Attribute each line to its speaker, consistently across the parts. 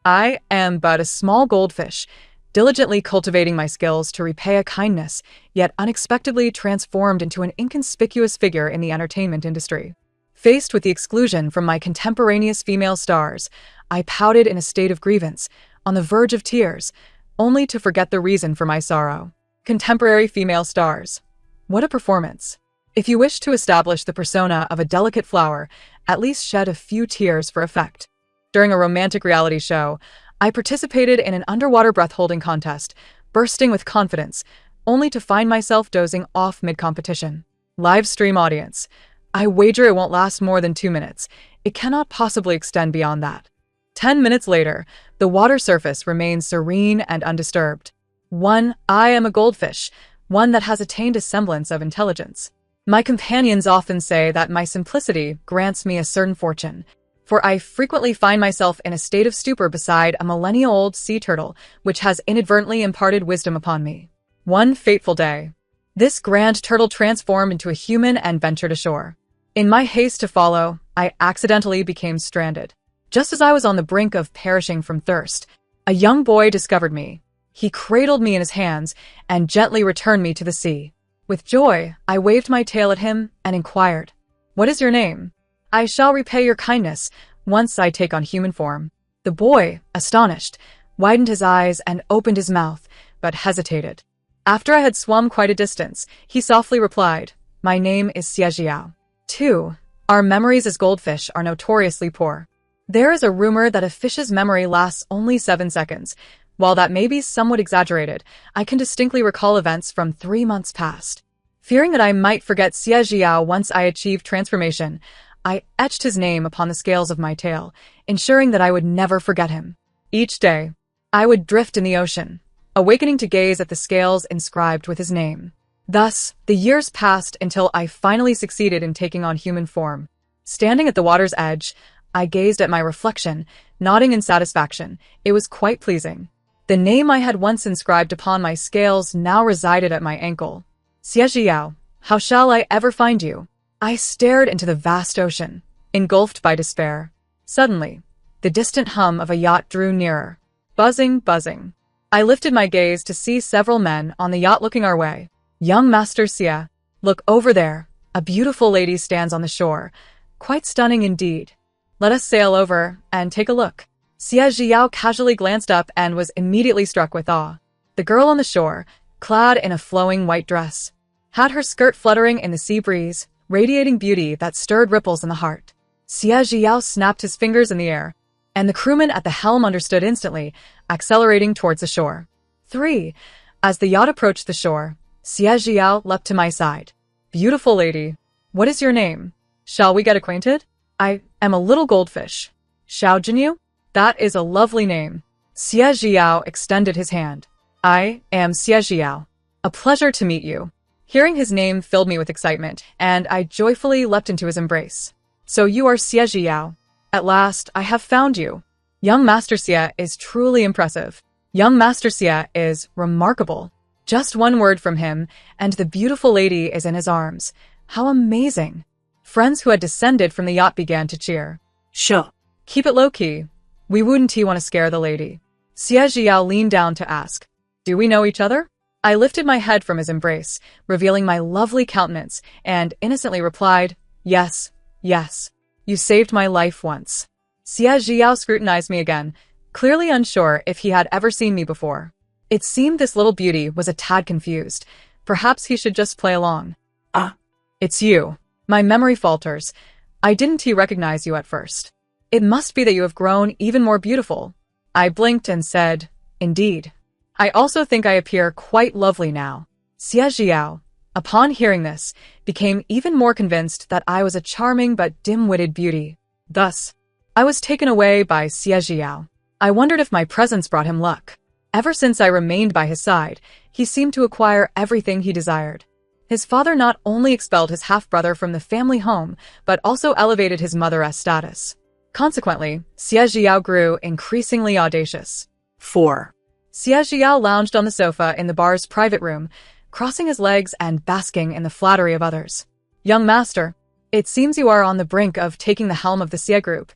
Speaker 1: I am but a small goldfish, diligently cultivating my skills to repay a kindness, yet unexpectedly transformed into an inconspicuous figure in the entertainment industry. Faced with the exclusion from my contemporaneous female stars, I pouted in a state of grievance, on the verge of tears, only to forget the reason for my sorrow. Contemporary female stars. What a performance. If you wish to establish the persona of a delicate flower, at least shed a few tears for effect. During a romantic reality show, I participated in an underwater breath-holding contest, bursting with confidence, only to find myself dozing off mid-competition. Live stream audience. I wager it won't last more than 2 minutes. It cannot possibly extend beyond that. 10 minutes later, the water surface remains serene and undisturbed. I am a goldfish, one that has attained a semblance of intelligence. My companions often say that my simplicity grants me a certain fortune, for I frequently find myself in a state of stupor beside a millennia-old sea turtle, which has inadvertently imparted wisdom upon me. One fateful day, this grand turtle transformed into a human and ventured ashore. In my haste to follow, I accidentally became stranded. Just as I was on the brink of perishing from thirst, a young boy discovered me. He cradled me in his hands and gently returned me to the sea. With joy, I waved my tail at him and inquired, "What is your name? I shall repay your kindness once I take on human form." The boy, astonished, widened his eyes and opened his mouth, but hesitated. After I had swum quite a distance, he softly replied, "My name is Xie. 2. Our memories as goldfish are notoriously poor. There is a rumor that a fish's memory lasts only 7 seconds. While that may be somewhat exaggerated, I can distinctly recall events from 3 months past. Fearing that I might forget Xie once I achieved transformation, I etched his name upon the scales of my tail, ensuring that I would never forget him. Each day, I would drift in the ocean, awakening to gaze at the scales inscribed with his name. Thus, the years passed until I finally succeeded in taking on human form. Standing at the water's edge, I gazed at my reflection, nodding in satisfaction. It was quite pleasing. The name I had once inscribed upon my scales now resided at my ankle. Xie, how shall I ever find you? I stared into the vast ocean, engulfed by despair. Suddenly, the distant hum of a yacht drew nearer. Buzzing, buzzing. I lifted my gaze to see several men on the yacht looking our way. "Young Master Xie, look over there. A beautiful lady stands on the shore. Quite stunning indeed. Let us sail over and take a look." Xie casually glanced up and was immediately struck with awe. The girl on the shore, clad in a flowing white dress, had her skirt fluttering in the sea breeze, radiating beauty that stirred ripples in the heart. Xie snapped his fingers in the air, and the crewman at the helm understood instantly, accelerating towards the shore. 3. As the yacht approached the shore, Xie leapt to my side. "Beautiful lady, what is your name? Shall we get acquainted? I am a little goldfish. Xiao Jinyu? That is a lovely name." Xie extended his hand. "I am Xie. A pleasure to meet you." Hearing his name filled me with excitement, and I joyfully leapt into his embrace. "So you are Xie. At last, I have found you. Young Master Xie is truly impressive. Young Master Xie is remarkable. Just one word from him, and the beautiful lady is in his arms. How amazing." Friends who had descended from the yacht began to cheer. "Sure. Keep it low-key. We wouldn't want to scare the lady." Xie leaned down to ask, "Do we know each other?" I lifted my head from his embrace, revealing my lovely countenance, and innocently replied, "Yes, yes. You saved my life once." Xie scrutinized me again, clearly unsure if he had ever seen me before. It seemed this little beauty was a tad confused. Perhaps he should just play along. "Ah, it's you." My memory falters. "I didn't recognize you at first. It must be that you have grown even more beautiful." I blinked and said, "Indeed. I also think I appear quite lovely now." Xie, upon hearing this, became even more convinced that I was a charming but dim-witted beauty. Thus, I was taken away by Xie. I wondered if my presence brought him luck. Ever since I remained by his side, he seemed to acquire everything he desired. His father not only expelled his half-brother from the family home, but also elevated his mother's status. Consequently, Xie grew increasingly audacious. 4. Xie lounged on the sofa in the bar's private room, crossing his legs and basking in the flattery of others. "Young master, it seems you are on the brink of taking the helm of the Xie group.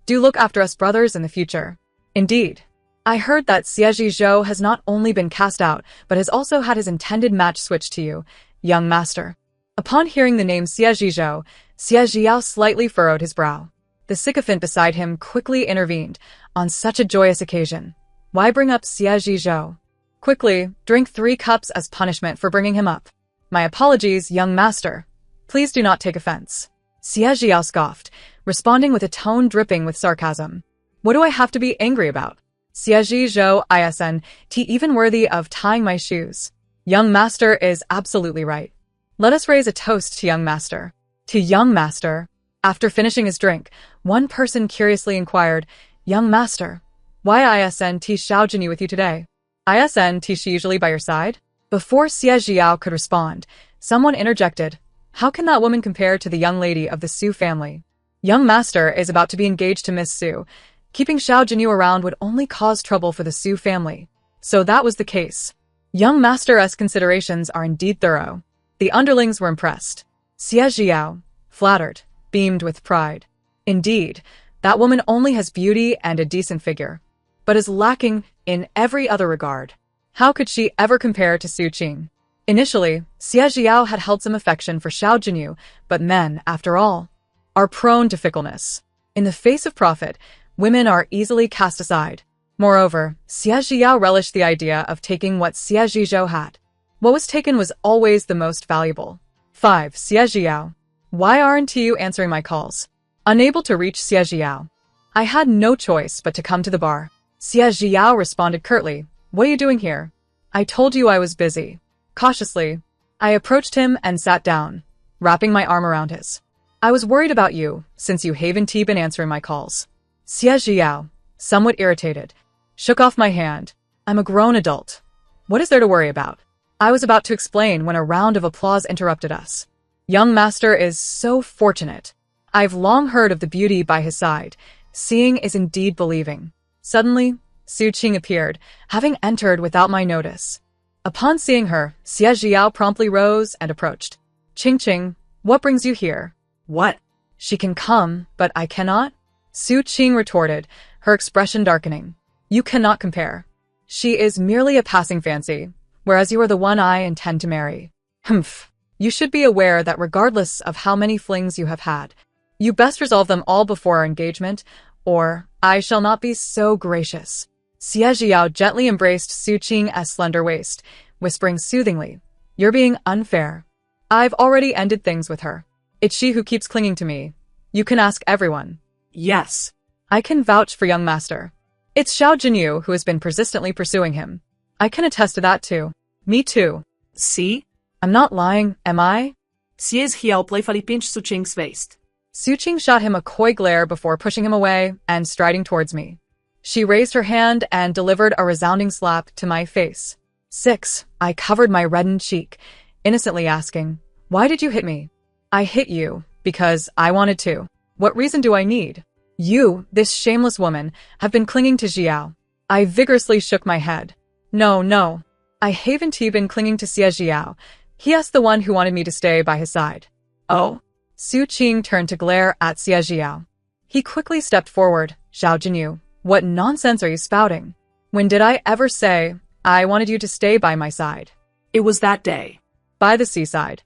Speaker 1: Do look after us brothers in the future. Indeed. I heard that Xie Zhou has not only been cast out, but has also had his intended match switched to you, young master. Upon hearing the name Xie Zhou, Xie Zhao slightly furrowed his brow. The sycophant beside him quickly intervened. On such a joyous occasion, why bring up Xie Zhou? Quickly, drink 3 cups as punishment for bringing him up. My apologies, young master. Please do not take offense. Xie Zhao scoffed, responding with a tone dripping with sarcasm. What do I have to be angry about? Xie Zhou isn't even worthy of tying my shoes. Young master is absolutely right. Let us raise a toast to young master. To young master. After finishing his drink, one person curiously inquired, Young master, why isn't Xiao Jinyu with you today? Isn't she usually by your side? Before Xie Zhao could respond, someone interjected, How can that woman compare to the young lady of the Su family? Young master is about to be engaged to Miss Su. Keeping Xiao Jinyu around would only cause trouble for the Su family. So that was the case. Young master's considerations are indeed thorough. The underlings were impressed. Xie Zhao, flattered, beamed with pride. Indeed, that woman only has beauty and a decent figure, but is lacking in every other regard. How could she ever compare to Su Qing? Initially, Xie Zhao had held some affection for Xiao Jinyu, but men, after all, are prone to fickleness. In the face of profit, women are easily cast aside. Moreover, Xie Zhao relished the idea of taking what Xie Zhou had. What was taken was always the most valuable. 5. Xie Zhao. Why aren't you answering my calls? Unable to reach Xie Zhao, I had no choice but to come to the bar. Xie Zhao responded curtly, What are you doing here? I told you I was busy. Cautiously, I approached him and sat down, wrapping my arm around his. I was worried about you, since you haven't been answering my calls. Xie Zhao, somewhat irritated, shook off my hand. I'm a grown adult. What is there to worry about? I was about to explain when a round of applause interrupted us. Young master is so fortunate. I've long heard of the beauty by his side. Seeing is indeed believing. Suddenly, Su Qing appeared, having entered without my notice. Upon seeing her, Xie Zhao promptly rose and approached. Qing, what brings you here? What? She can come, but I cannot? Su Qing retorted, her expression darkening. You cannot compare. She is merely a passing fancy, whereas you are the one I intend to marry. Humph. You should be aware that regardless of how many flings you have had, you best resolve them all before our engagement, or I shall not be so gracious. Xie Zhao gently embraced Su Qing's slender waist, whispering soothingly, You're being unfair. I've already ended things with her. It's she who keeps clinging to me. You can ask everyone. Yes. I can vouch for young master. It's Xiao Jinyu who has been persistently pursuing him. I can attest to that too. Me too. See? I'm not lying, am I? Xie Zhao playfully pinched Su Qing's waist. Su Qing shot him a coy glare before pushing him away and striding towards me. She raised her hand and delivered a resounding slap to my face. 6. I covered my reddened cheek, innocently asking, Why did you hit me? I hit you because I wanted to. What reason do I need? You, this shameless woman, have been clinging to Zhao. I vigorously shook my head. No. I haven't been clinging to Xie Zhao. He's the one who wanted me to stay by his side. Oh? Su Qing turned to glare at Xie Zhao. He quickly stepped forward. Xiao Jinyu, what nonsense are you spouting? When did I ever say I wanted you to stay by my side? It was that day. By the seaside.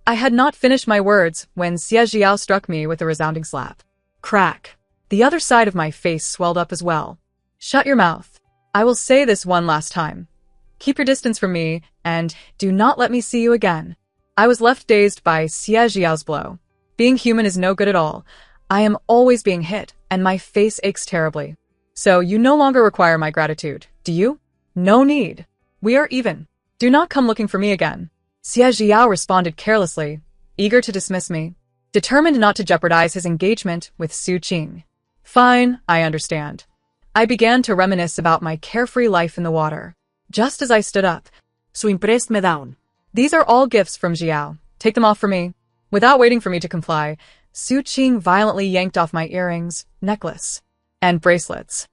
Speaker 1: I had not finished my words when Xie Zhao struck me with a resounding slap. Crack. The other side of my face swelled up as well. Shut your mouth. I will say this one last time. Keep your distance from me, and do not let me see you again. I was left dazed by Xie Zhao's blow. Being human is no good at all. I am always being hit, and my face aches terribly. So you no longer require my gratitude, do you? No need. We are even. Do not come looking for me again. Xie Zhao responded carelessly, eager to dismiss me, determined not to jeopardize his engagement with Su Qing. Fine, I understand. I began to reminisce about my carefree life in the water. Just as I stood up, Su pressed me down. These are all gifts from Zhao. Take them off for me. Without waiting for me to comply, Su Qing violently yanked off my earrings, necklace, and bracelets.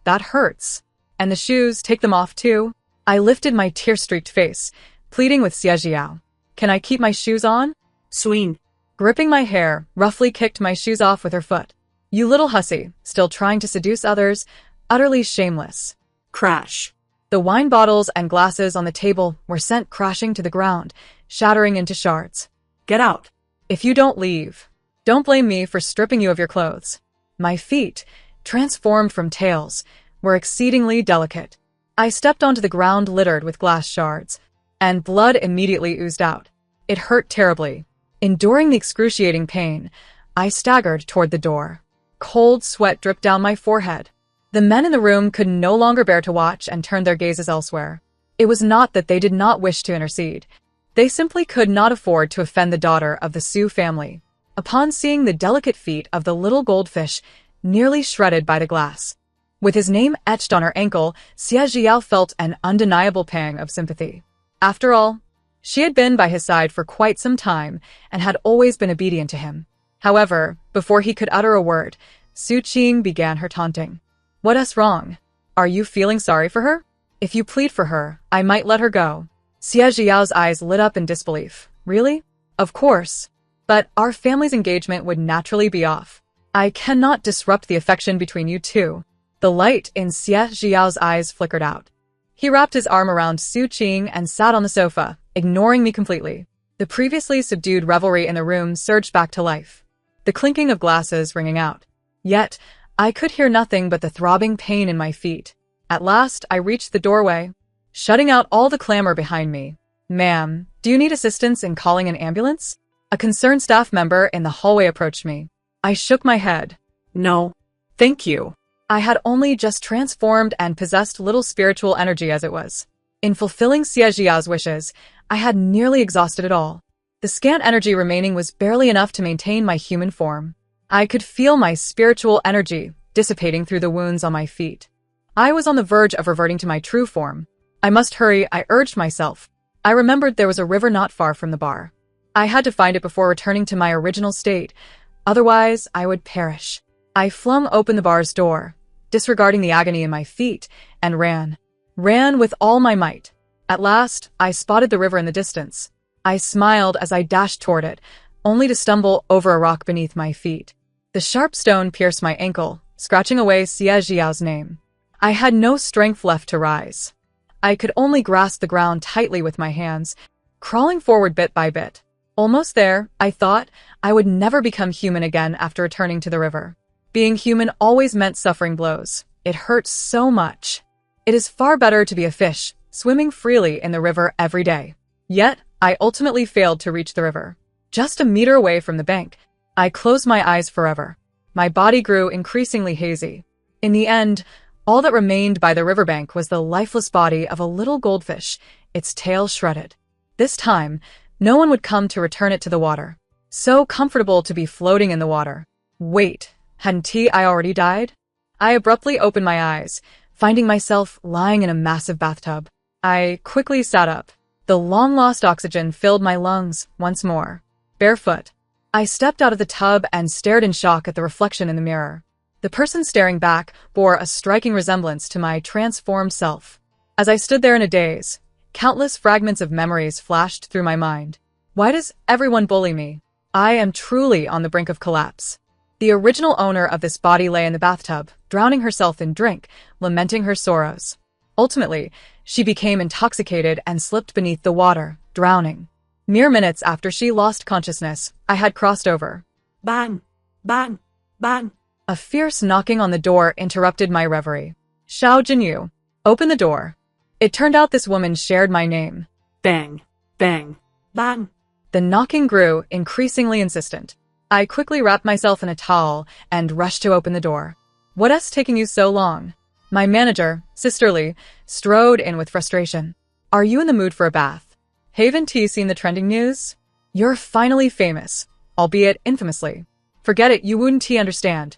Speaker 1: That hurts. And the shoes, take them off too. I lifted my tear-streaked face, pleading with Xie Zhao. Can I keep my shoes on? Swing. Gripping my hair, roughly kicked my shoes off with her foot. You little hussy, still trying to seduce others. utterly shameless.
Speaker 2: Crash.
Speaker 1: The wine bottles and glasses on the table were sent crashing to the ground, shattering into shards.
Speaker 2: Get out.
Speaker 1: If you don't leave, don't blame me for stripping you of your clothes. My feet, transformed from tails, were exceedingly delicate. I stepped onto the ground littered with glass shards, and blood immediately oozed out. It hurt terribly. Enduring the excruciating pain, I staggered toward the door. Cold sweat dripped down my forehead. The men in the room could no longer bear to watch and turned their gazes elsewhere. It was not that they did not wish to intercede. They simply could not afford to offend the daughter of the Sioux family. Upon seeing the delicate feet of the little goldfish nearly shredded by the glass, with his name etched on her ankle, Xie Zhiyao felt an undeniable pang of sympathy. After all, she had been by his side for quite some time and had always been obedient to him. However, before he could utter a word, Su Qing began her taunting. What's wrong? Are you feeling sorry for her? If you plead for her, I might let her go. Xie Zhiyao's eyes lit up in disbelief. Really? Of course. But our family's engagement would naturally be off. I cannot disrupt the affection between you two. The light in Xie Zhiyao's eyes flickered out. He wrapped his arm around Su Qing and sat on the sofa, ignoring me completely. The previously subdued revelry in the room surged back to life, the clinking of glasses ringing out. Yet, I could hear nothing but the throbbing pain in my feet. At last, I reached the doorway, shutting out all the clamor behind me. Ma'am, do you need assistance in calling an ambulance? A concerned staff member in the hallway approached me. I shook my head. No, thank you. I had only just transformed and possessed little spiritual energy as it was. In fulfilling Xie Zhiyao's wishes, I had nearly exhausted it all. The scant energy remaining was barely enough to maintain my human form. I could feel my spiritual energy dissipating through the wounds on my feet. I was on the verge of reverting to my true form. I must hurry, I urged myself. I remembered there was a river not far from the bar. I had to find it before returning to my original state. Otherwise, I would perish. I flung open the bar's door, disregarding the agony in my feet, and ran. Ran with all my might. At last, I spotted the river in the distance. I smiled as I dashed toward it, only to stumble over a rock beneath my feet. The sharp stone pierced my ankle, scratching away Xie Zhiyao's name. I had no strength left to rise. I could only grasp the ground tightly with my hands, crawling forward bit by bit. Almost there, I thought, I would never become human again after returning to the river. Being human always meant suffering blows. It hurt so much. It is far better to be a fish, swimming freely in the river every day. Yet, I ultimately failed to reach the river. Just a meter away from the bank, I closed my eyes forever. My body grew increasingly hazy. In the end, all that remained by the riverbank was the lifeless body of a little goldfish, its tail shredded. This time, no one would come to return it to the water. So comfortable to be floating in the water. Wait, hadn't I already died? I abruptly opened my eyes, finding myself lying in a massive bathtub. I quickly sat up. The long-lost oxygen filled my lungs once more. Barefoot, I stepped out of the tub and stared in shock at the reflection in the mirror. The person staring back bore a striking resemblance to my transformed self. As I stood there in a daze, countless fragments of memories flashed through my mind. Why does everyone bully me? I am truly on the brink of collapse. The original owner of this body lay in the bathtub, drowning herself in drink, lamenting her sorrows. Ultimately, she became intoxicated and slipped beneath the water, drowning. Mere minutes after she lost consciousness, I had crossed over.
Speaker 2: Bang! Bang! Bang!
Speaker 1: A fierce knocking on the door interrupted my reverie. Xiao Jinyu, open the door. It turned out this woman shared my name.
Speaker 2: Bang! Bang! Bang!
Speaker 1: The knocking grew, increasingly insistent. I quickly wrapped myself in a towel and rushed to open the door. What's taking you so long? My manager, Sisterly, strode in with frustration. Are you in the mood for a bath? Haven't you seen the trending news? You're finally famous, albeit infamously. Forget it, you wouldn't understand.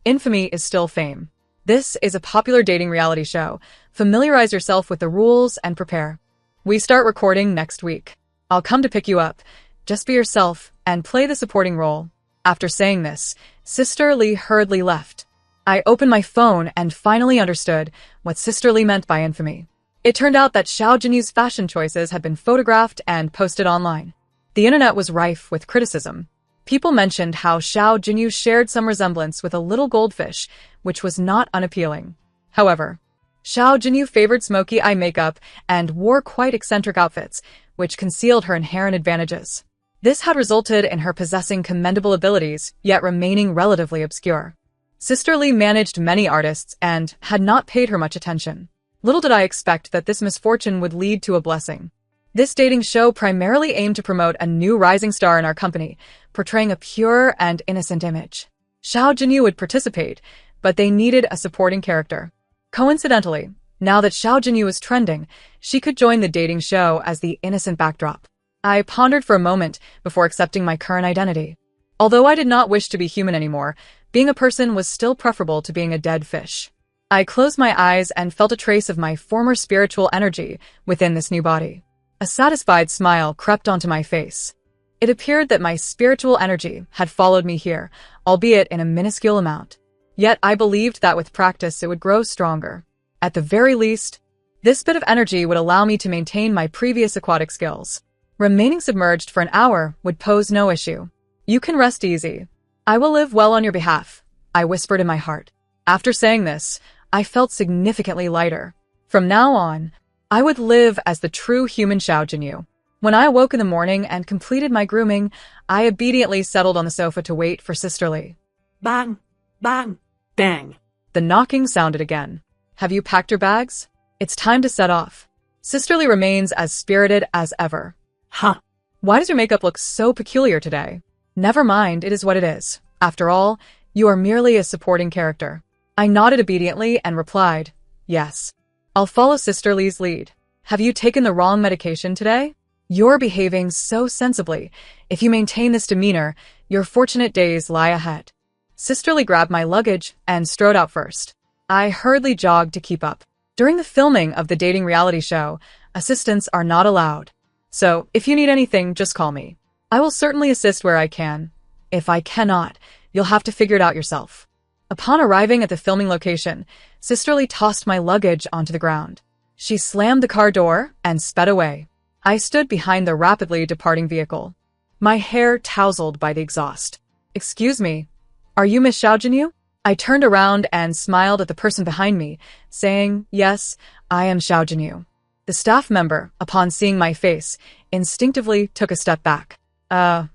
Speaker 1: Infamy is still fame. This is a popular dating reality show. Familiarize yourself with the rules and prepare. We start recording next week. I'll come to pick you up. Just be yourself and play the supporting role. After saying this, Sisterly hurriedly left. I opened my phone and finally understood what Sisterly meant by infamy. It turned out that Xiao Jinyu's fashion choices had been photographed and posted online. The internet was rife with criticism. People mentioned how Xiao Jinyu shared some resemblance with a little goldfish, which was not unappealing. However, Xiao Jinyu favored smoky eye makeup and wore quite eccentric outfits, which concealed her inherent advantages. This had resulted in her possessing commendable abilities, yet remaining relatively obscure. Sister Lee managed many artists and had not paid her much attention. Little did I expect that this misfortune would lead to a blessing. This dating show primarily aimed to promote a new rising star in our company, portraying a pure and innocent image. Xiao Jinyu would participate, but they needed a supporting character. Coincidentally, now that Xiao Jinyu was trending, she could join the dating show as the innocent backdrop. I pondered for a moment before accepting my current identity. Although I did not wish to be human anymore, being a person was still preferable to being a dead fish. I closed my eyes and felt a trace of my former spiritual energy within this new body. A satisfied smile crept onto my face. It appeared that my spiritual energy had followed me here, albeit in a minuscule amount. Yet I believed that with practice it would grow stronger. At the very least, this bit of energy would allow me to maintain my previous aquatic skills. Remaining submerged for an hour would pose no issue. You can rest easy. I will live well on your behalf, I whispered in my heart. After saying this, I felt significantly lighter. From now on, I would live as the true human Xiao Jinyu. When I awoke in the morning and completed my grooming, I obediently settled on the sofa to wait for Sister Lee.
Speaker 2: Bang, bang, bang.
Speaker 1: The knocking sounded again. Have you packed your bags? It's time to set off. Sister Lee remains as spirited as ever.
Speaker 2: Huh.
Speaker 1: Why does your makeup look so peculiar today? Never mind, it is what it is. After all, you are merely a supporting character. I nodded obediently and replied, yes. I'll follow Sister Lee's lead. Have you taken the wrong medication today? You're behaving so sensibly. If you maintain this demeanor, your fortunate days lie ahead. Sister Lee grabbed my luggage and strode out first. I hurriedly jogged to keep up. During the filming of the dating reality show, assistants are not allowed. So, if you need anything, just call me. I will certainly assist where I can. If I cannot, you'll have to figure it out yourself. Upon arriving at the filming location, Sister Lee tossed my luggage onto the ground. She slammed the car door and sped away. I stood behind the rapidly departing vehicle, my hair tousled by the exhaust. Excuse me, are you Miss Xiao Jinyu? I turned around and smiled at the person behind me, saying, yes, I am Xiao Jinyu. The staff member, upon seeing my face, instinctively took a step back.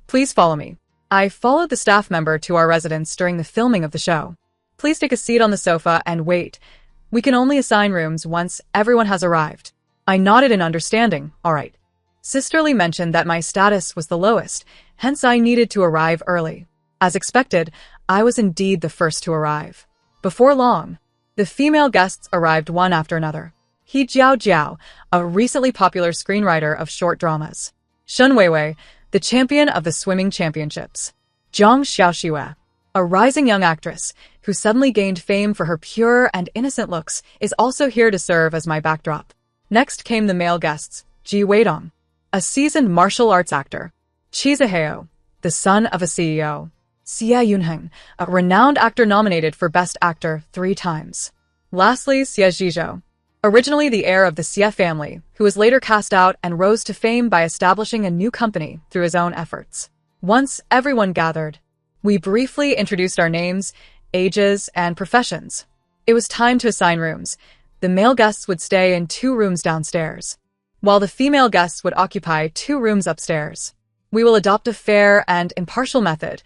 Speaker 1: Please follow me. I followed the staff member to our residence during the filming of the show. Please take a seat on the sofa and wait. We can only assign rooms once everyone has arrived. I nodded in understanding. All right. Sister Lee mentioned that my status was the lowest, hence I needed to arrive early. As expected, I was indeed the first to arrive. Before long, the female guests arrived one after another. He Jiao Jiao, a recently popular screenwriter of short dramas. Shen Weiwei, the champion of the swimming championships. Zhang Xiaoxue, a rising young actress who suddenly gained fame for her pure and innocent looks, is also here to serve as my backdrop. Next came the male guests, Ji Weidong, a seasoned martial arts actor. Qi Ziheo, the son of a CEO. Xie Yunheng, a renowned actor nominated for Best Actor 3 times. Lastly, Xie Zhizhou, originally the heir of the Xie family, who was later cast out and rose to fame by establishing a new company through his own efforts. Once everyone gathered, we briefly introduced our names, ages, and professions. It was time to assign rooms. The male guests would stay in 2 rooms downstairs, while the female guests would occupy 2 rooms upstairs. We will adopt a fair and impartial method.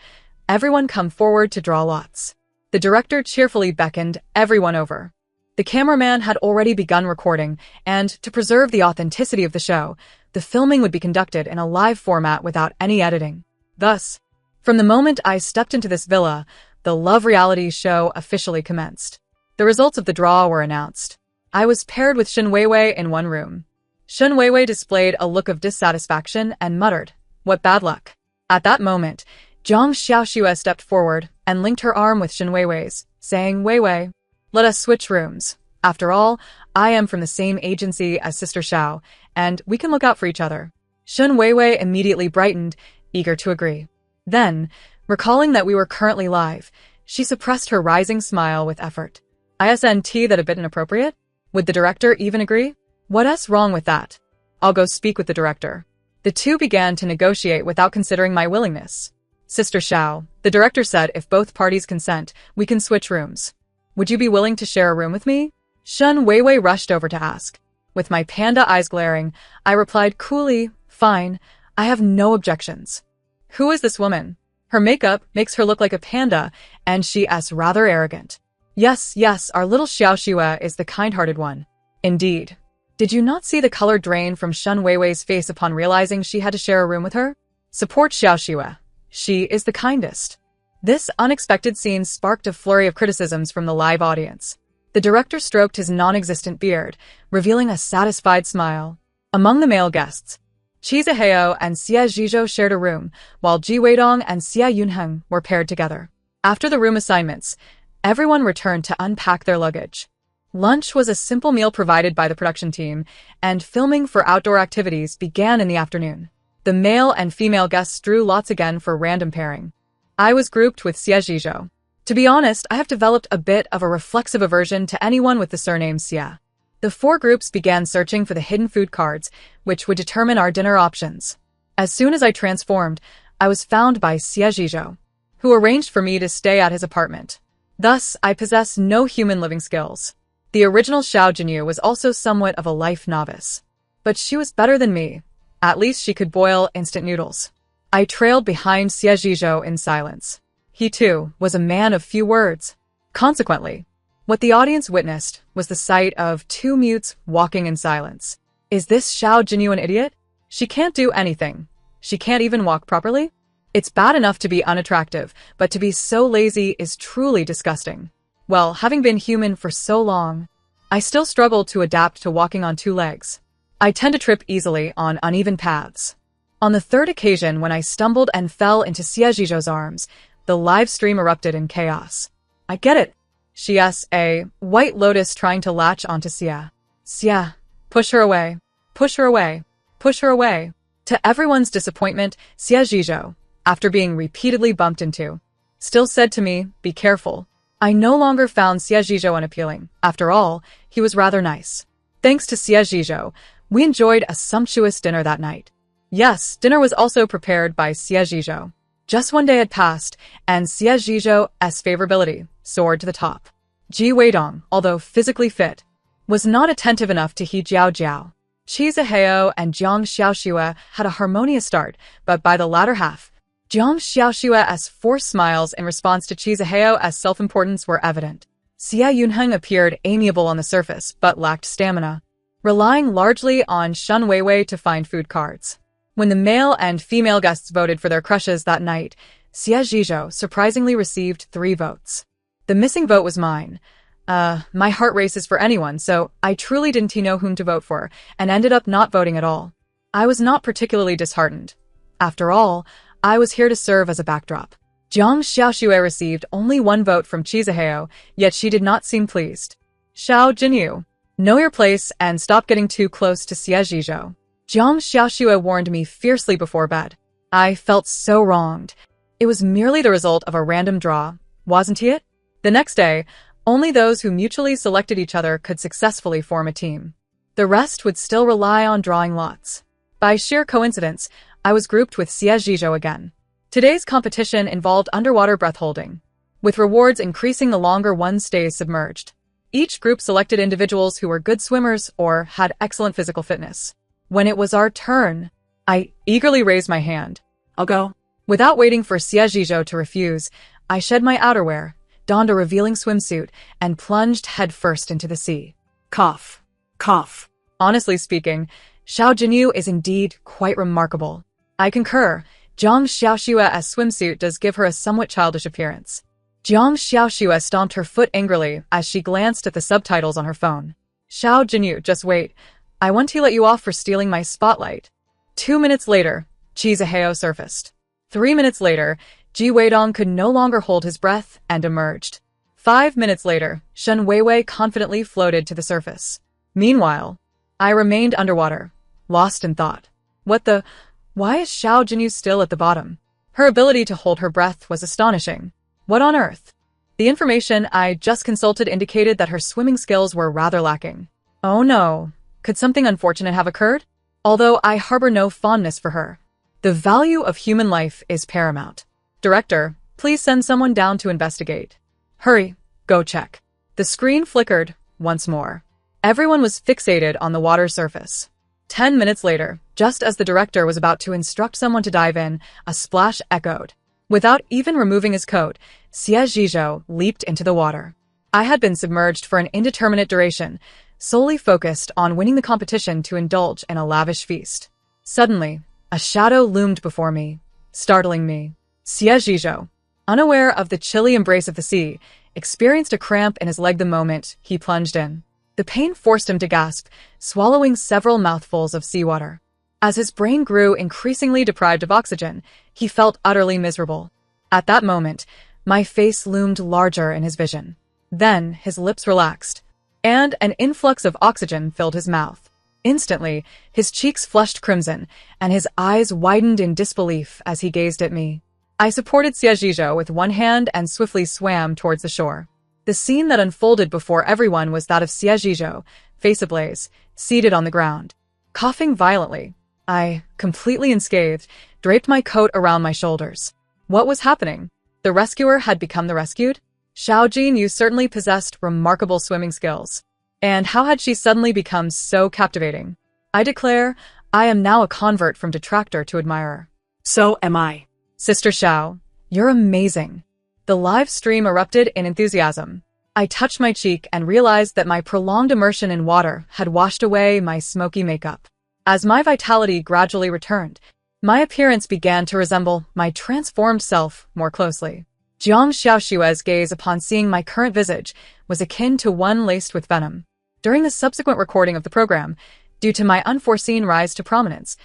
Speaker 1: Everyone come forward to draw lots. The director cheerfully beckoned everyone over. The cameraman had already begun recording, and to preserve the authenticity of the show, the filming would be conducted in a live format without any editing. Thus, from the moment I stepped into this villa, the love reality show officially commenced. The results of the draw were announced. I was paired with Shen Weiwei in one room. Shen Weiwei displayed a look of dissatisfaction and muttered, "What bad luck." At that moment, Zhang Xiaoxue stepped forward and linked her arm with Shen Weiwei's, saying, "Weiwei, let us switch rooms. After all, I am from the same agency as Sister Xiao, and we can look out for each other." Shen Weiwei immediately brightened, eager to agree. Then, recalling that we were currently live, she suppressed her rising smile with effort. "Isn't that a bit inappropriate? Would the director even agree?" "What's wrong with that? I'll go speak with the director." The two began to negotiate without considering my willingness. "Sister Xiao, the director said if both parties consent, we can switch rooms. Would you be willing to share a room with me?" Shun Weiwei rushed over to ask. With my panda eyes glaring, I replied coolly, fine, I have no objections. Who is this woman? Her makeup makes her look like a panda, and she's rather arrogant. Yes, our little Xiaoxue is the kind-hearted one. Indeed. Did you not see the color drain from Shun Weiwei's face upon realizing she had to share a room with her? Support Xiaoxue. She is the kindest. This unexpected scene sparked a flurry of criticisms from the live audience. The director stroked his non-existent beard, revealing a satisfied smile. Among the male guests, Qi Zihao and Xie Zhizhou shared a room, while Ji Weidong and Xie Yunheng were paired together. After the room assignments, everyone returned to unpack their luggage. Lunch was a simple meal provided by the production team, and filming for outdoor activities began in the afternoon. The male and female guests drew lots again for random pairing. I was grouped with Xie Zhizhou. To be honest, I have developed a bit of a reflexive aversion to anyone with the surname Xie. The four groups began searching for the hidden food cards, which would determine our dinner options. As soon as I transformed, I was found by Xie Zhizhou, who arranged for me to stay at his apartment. Thus, I possess no human living skills. The original Xiao Jinyu was also somewhat of a life novice. But she was better than me. At least she could boil instant noodles. I trailed behind Xie Zhizhou in silence. He, too, was a man of few words. Consequently, what the audience witnessed was the sight of two mutes walking in silence. Is this Xiao Jinyu an idiot? She can't do anything. She can't even walk properly? It's bad enough to be unattractive, but to be so lazy is truly disgusting. Well, having been human for so long, I still struggle to adapt to walking on two legs. I tend to trip easily on uneven paths. On the third occasion when I stumbled and fell into Xie Zhizhou's arms, the live stream erupted in chaos. I get it. She's a white lotus trying to latch onto Xie. Xie, push her away. Push her away. Push her away. To everyone's disappointment, Xie Zhizhou, after being repeatedly bumped into, still said to me, be careful. I no longer found Xie Zhizhou unappealing. After all, he was rather nice. Thanks to Xie Zhizhou, we enjoyed a sumptuous dinner that night. Yes, dinner was also prepared by Xie Zhizhou. Just one day had passed, and Xie Zhizhou's favorability soared to the top. Ji Weidong, although physically fit, was not attentive enough to He Jiao Jiao. Qi Zihao and Jiang Xiaoxue had a harmonious start, but by the latter half, Jiang Xiaoxue's forced smiles in response to Qi Zihao's self-importance were evident. Xie Yunheng appeared amiable on the surface, but lacked stamina, relying largely on Shun Weiwei to find food cards. When the male and female guests voted for their crushes that night, Xie Zhizhou surprisingly received 3 votes. The missing vote was mine. My heart races for anyone, so I truly didn't know whom to vote for, and ended up not voting at all. I was not particularly disheartened. After all, I was here to serve as a backdrop. Jiang Xiaoxue received only 1 vote from Qi Zihao, yet she did not seem pleased. Xiao Jinyu, know your place and stop getting too close to Xie Zhizhou. Jiang Xiaoxue warned me fiercely before bed. I felt so wronged. It was merely the result of a random draw, wasn't it? The next day, only those who mutually selected each other could successfully form a team. The rest would still rely on drawing lots. By sheer coincidence, I was grouped with Xie Zhizhou again. Today's competition involved underwater breath holding, with rewards increasing the longer one stays submerged. Each group selected individuals who were good swimmers or had excellent physical fitness. When it was our turn, I eagerly raised my hand.
Speaker 2: I'll go.
Speaker 1: Without waiting for Xie Zhizhou to refuse, I shed my outerwear, donned a revealing swimsuit, and plunged headfirst into the sea.
Speaker 2: Cough. Cough.
Speaker 1: Honestly speaking, Xiao Jinyu is indeed quite remarkable. I concur. Jiang Xiaoxue's swimsuit does give her a somewhat childish appearance. Jiang Xiaoxue stomped her foot angrily as she glanced at the subtitles on her phone. Xiao Jinyu, just wait. I want to let you off for stealing my spotlight. 2 minutes later, Qi Zihao surfaced. 3 minutes later, Ji Weidong could no longer hold his breath and emerged. 5 minutes later, Shun Weiwei confidently floated to the surface. Meanwhile, I remained underwater, lost in thought. Why is Xiao Jinyu still at the bottom? Her ability to hold her breath was astonishing. What on earth? The information I just consulted indicated that her swimming skills were rather lacking. Oh no. Could something unfortunate have occurred? Although I harbor no fondness for her. The value of human life is paramount. Director, please send someone down to investigate. Hurry, go check. The screen flickered, once more. Everyone was fixated on the water's surface. 10 minutes later, just as the director was about to instruct someone to dive in, a splash echoed. Without even removing his coat, Xie Zhizhou leaped into the water. I had been submerged for an indeterminate duration, solely focused on winning the competition to indulge in a lavish feast. Suddenly, a shadow loomed before me, startling me. Xie Zhizhou, unaware of the chilly embrace of the sea, experienced a cramp in his leg the moment he plunged in. The pain forced him to gasp, swallowing several mouthfuls of seawater. As his brain grew increasingly deprived of oxygen, he felt utterly miserable. At that moment, my face loomed larger in his vision. Then his lips relaxed, and an influx of oxygen filled his mouth. Instantly, his cheeks flushed crimson, and his eyes widened in disbelief as he gazed at me. I supported Xie Zhizhou with one hand and swiftly swam towards the shore. The scene that unfolded before everyone was that of Xie Zhizhou, face ablaze, seated on the ground. Coughing violently, I, completely unscathed, draped my coat around my shoulders. What was happening? The rescuer had become the rescued? Xiaojin, you certainly possessed remarkable swimming skills. And how had she suddenly become so captivating? I declare, I am now a convert from detractor to admirer.
Speaker 2: So am I.
Speaker 1: Sister Xiao, you're amazing. The live stream erupted in enthusiasm. I touched my cheek and realized that my prolonged immersion in water had washed away my smoky makeup. As my vitality gradually returned, my appearance began to resemble my transformed self more closely. Jiang Xiaoshue's gaze upon seeing my current visage was akin to one laced with venom. During the subsequent recording of the program, due to my unforeseen rise to prominence,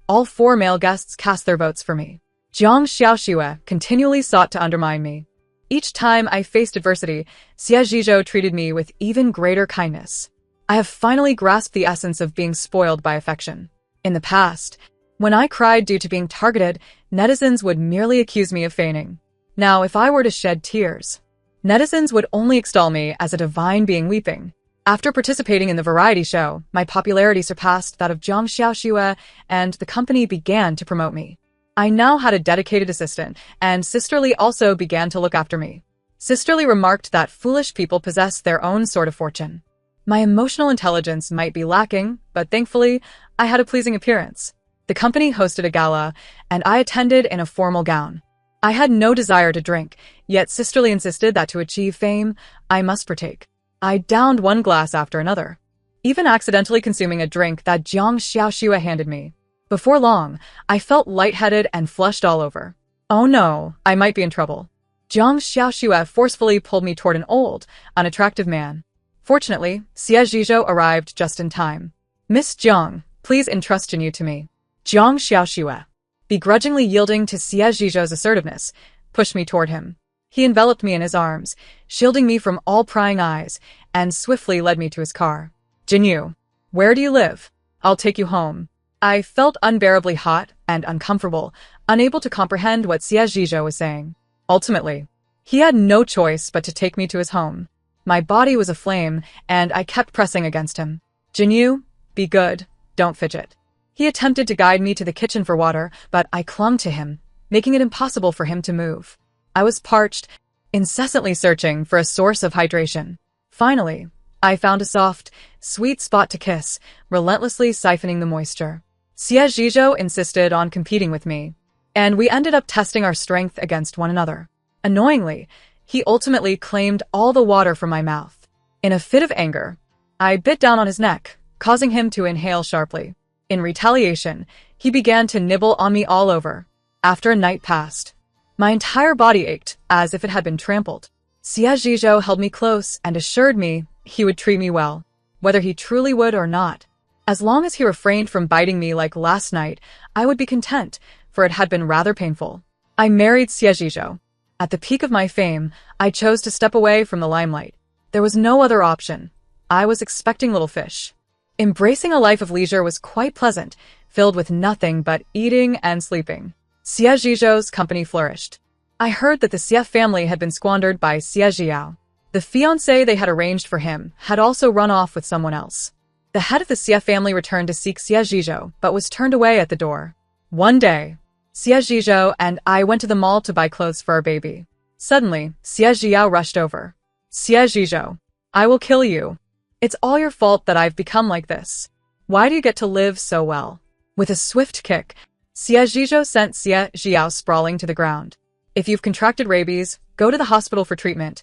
Speaker 1: all 4 male guests cast their votes for me. Jiang Xiaoshue continually sought to undermine me. Each time I faced adversity, Xie Zhizhou treated me with even greater kindness. I have finally grasped the essence of being spoiled by affection. In the past, when I cried due to being targeted, netizens would merely accuse me of feigning. Now, if I were to shed tears, netizens would only extol me as a divine being weeping. After participating in the variety show, my popularity surpassed that of Jiang Xiaoshue, and the company began to promote me. I now had a dedicated assistant, and Sisterly also began to look after me. Sisterly remarked that foolish people possess their own sort of fortune. My emotional intelligence might be lacking, but thankfully, I had a pleasing appearance. The company hosted a gala, and I attended in a formal gown. I had no desire to drink, yet Sisterly insisted that to achieve fame, I must partake. I downed one glass after another, even accidentally consuming a drink that Jiang Xiaoshue handed me. Before long, I felt lightheaded and flushed all over. Oh no, I might be in trouble. Jiang Xiaoshue forcefully pulled me toward an old, unattractive man. Fortunately, Xie Zhizhou arrived just in time. Miss Jiang, please entrust Jinyu to me. Jiang Xiaoshue, begrudgingly yielding to Xie Zhizhou's assertiveness, pushed me toward him. He enveloped me in his arms, shielding me from all prying eyes, and swiftly led me to his car. Jinyu, where do you live? I'll take you home. I felt unbearably hot and uncomfortable, unable to comprehend what Xie Zhizhou was saying. Ultimately, he had no choice but to take me to his home. My body was aflame, and I kept pressing against him. Jinyu, be good, don't fidget. He attempted to guide me to the kitchen for water, but I clung to him, making it impossible for him to move. I was parched, incessantly searching for a source of hydration. Finally, I found a soft, sweet spot to kiss, relentlessly siphoning the moisture. Xie Zhizhou insisted on competing with me, and we ended up testing our strength against one another. Annoyingly, he ultimately claimed all the water from my mouth. In a fit of anger, I bit down on his neck, causing him to inhale sharply. In retaliation, he began to nibble on me all over. After a night passed, my entire body ached as if it had been trampled. Xie Zhizhou held me close and assured me he would treat me well, whether he truly would or not. As long as he refrained from biting me like last night, I would be content, for it had been rather painful. I married Xie Zhizhou. At the peak of my fame, I chose to step away from the limelight. There was no other option. I was expecting little fish. Embracing a life of leisure was quite pleasant, filled with nothing but eating and sleeping. Xie Zhizhou's company flourished. I heard that the Xie family had been squandered by Xie Zhiyao. The fiancé they had arranged for him had also run off with someone else. The head of the Xie family returned to seek Xie Zhizhou, but was turned away at the door. One day, Xie Zhizhou and I went to the mall to buy clothes for our baby. Suddenly, Xie Zhiyao rushed over. Xie Zhizhou, I will kill you. It's all your fault that I've become like this. Why do you get to live so well? With a swift kick, Xie Zhizhou sent Xie Zhiao sprawling to the ground. If you've contracted rabies, go to the hospital for treatment.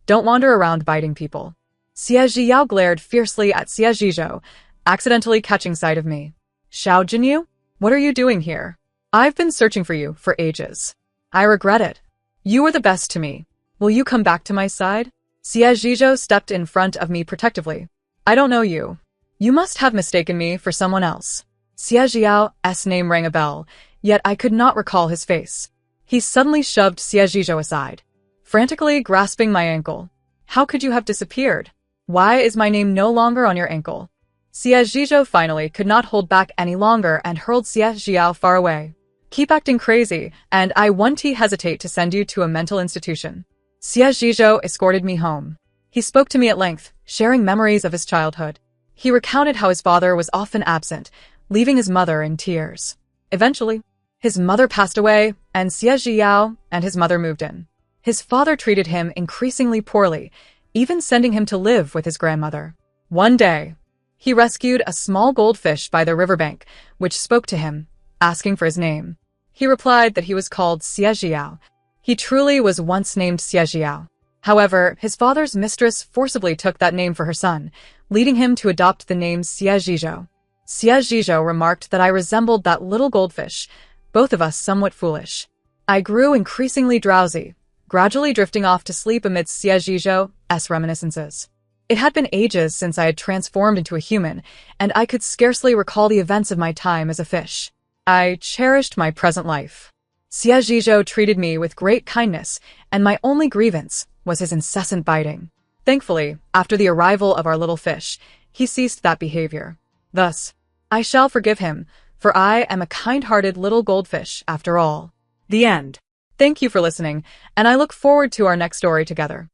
Speaker 1: Don't wander around biting people. Xie Zhiao glared fiercely at Xie Zhizhou, accidentally catching sight of me. Xiao Jinyu? What are you doing here? I've been searching for you for ages. I regret it. You were the best to me. Will you come back to my side? Xie Zhizhou stepped in front of me protectively. I don't know you. You must have mistaken me for someone else. Xie Zhiao's name rang a bell, yet I could not recall his face. He suddenly shoved Xie Zhizhou aside, frantically grasping my ankle. How could you have disappeared? Why is my name no longer on your ankle? Xie Zhizhou finally could not hold back any longer and hurled Xie Zhiao far away. Keep acting crazy, and I won't hesitate to send you to a mental institution. Xie Zhizhou escorted me home. He spoke to me at length, sharing memories of his childhood. He recounted how his father was often absent, leaving his mother in tears. Eventually, his mother passed away, and Xie Zhiao and his mother moved in. His father treated him increasingly poorly, even sending him to live with his grandmother. One day, he rescued a small goldfish by the riverbank, which spoke to him, asking for his name. He replied that he was called Xie Zhiao. He truly was once named Xie Zhiao. However, his father's mistress forcibly took that name for her son, leading him to adopt the name Xie Zhizhou. Xie Zhizhou remarked that I resembled that little goldfish, both of us somewhat foolish. I grew increasingly drowsy, gradually drifting off to sleep amidst Xie Zhizhou's reminiscences. It had been ages since I had transformed into a human, and I could scarcely recall the events of my time as a fish. I cherished my present life. Xie Zhizhou treated me with great kindness, and my only grievance was his incessant biting. Thankfully, after the arrival of our little fish, he ceased that behavior. Thus, I shall forgive him, for I am a kind-hearted little goldfish after all.
Speaker 2: The end.
Speaker 1: Thank you for listening, and I look forward to our next story together.